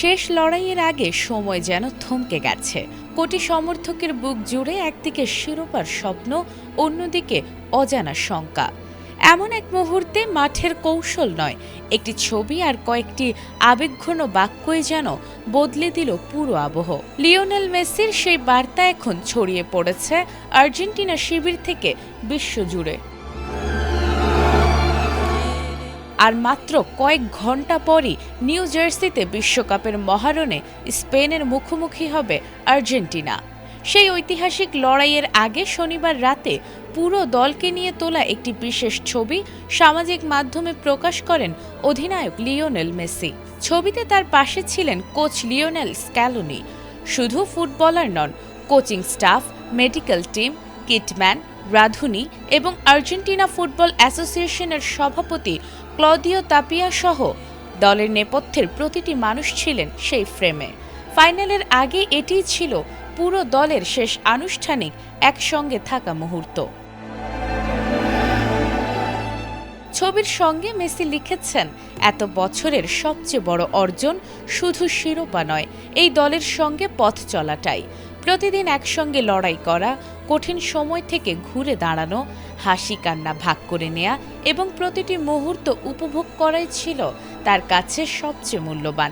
শেষ লড়াইয়ের আগে সময় যেন থমকে গেছে। কোটি সমর্থকের বুক জুড়ে একদিকে শিরোপার স্বপ্ন, অন্যদিকে অজানা শঙ্কা। এমন এক মুহূর্তে মাঠের কৌশল নয়, একটি ছবি আর কয়েকটি আবেগঘন বাক্যই যেন বদলে দিল পুরো আবহ। লিওনেল মেসির সেই বার্তা এখন ছড়িয়ে পড়েছে আর্জেন্টিনা শিবির থেকে বিশ্বজুড়ে। আর মাত্র কয়েক ঘন্টা পরই নিউ জার্সিতে বিশ্বকাপের মহারণে স্পেনের মুখোমুখি হবে আর্জেন্টিনা। সেই ঐতিহাসিক লড়াইয়ের আগে শনিবার রাতে পুরো দলকে নিয়ে তোলা একটি বিশেষ ছবি সামাজিক মাধ্যমে প্রকাশ করেন অধিনায়ক লিওনেল মেসি। ছবিতে তার পাশে ছিলেন কোচ লিওনেল স্ক্যালোনি। শুধু ফুটবলার নন, কোচিং স্টাফ, মেডিকেল টিম, কিটম্যান, রাঁধুনি এবং আর্জেন্টিনা ফুটবল অ্যাসোসিয়েশনের সভাপতি ক্লদিও তাপিয়া সহ দলের নেপথ্যের প্রতিটি মানুষ ছিলেন সেই ফ্রেমে। ফাইনালের আগে এটিই ছিল পুরো দলের শেষ আনুষ্ঠানিক একসঙ্গে থাকা মুহূর্ত। ছবির সঙ্গে মেসি লিখেছেন, এত বছরের সবচেয়ে বড় অর্জন শুধু শিরোপা নয়, এই দলের সঙ্গে পথ চলাটাই। প্রতিদিন একসঙ্গে লড়াই করা, কঠিন সময় থেকে ঘুরে দাঁড়ানো, হাসি কান্না ভাগ করে নেয়া এবং প্রতিটি মুহূর্ত উপভোগ করাই ছিল তার কাছে সবচেয়ে মূল্যবান।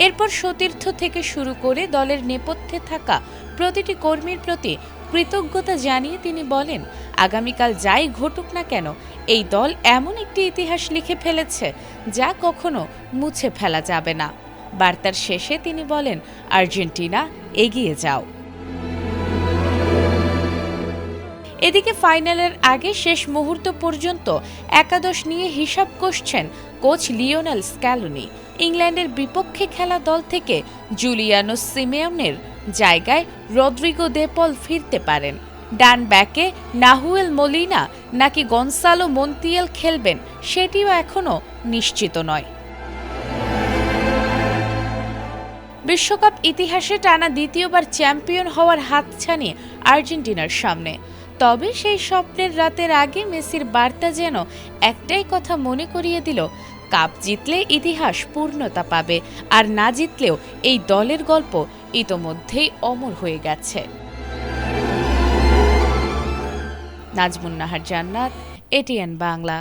এরপর সতীর্থ থেকে শুরু করে দলের নেপথ্যে থাকা প্রতিটি কর্মীর প্রতি কৃতজ্ঞতা জানিয়ে তিনি বলেন, আগামীকাল যাই ঘটুক না কেন, এই দল এমন একটি ইতিহাস লিখে ফেলেছে যা কখনো মুছে ফেলা যাবে না। বার্তার শেষে তিনি বলেন, আর্জেন্টিনা এগিয়ে যাও। এদিকে ফাইনালের আগে শেষ মুহূর্ত পর্যন্ত একাদশ নিয়ে হিসাব কষছেন কোচ লিওনেল স্ক্যালোনি। ইংল্যান্ডের বিপক্ষে খেলা দল থেকে জুলিয়ানো সিমেওনের জায়গায় রদ্রিগো দে পল ফিরতে পারেন। ডান ব্যাকে নাহুয়েল মোলিনা নাকি গনসালো মন্তিয়াল খেলবেন সেটিও এখনও নিশ্চিত নয়। বিশ্বকাপ ইতিহাসে টানা দ্বিতীয়বার চ্যাম্পিয়ন হওয়ার হাতছানি আর্জেন্টিনার সামনে। তবে সেই স্বপ্নের রাতের আগে মেসির বার্তা যেন একটাই কথা মনে করিয়ে দিল, কাপ জিতলে ইতিহাস পূর্ণতা পাবে, আর না জিতলেও এই দলের গল্প ইতোমধ্যেই অমর হয়ে গেছে। নাজমুন নাহার জান্নাত, এটিএন বাংলা।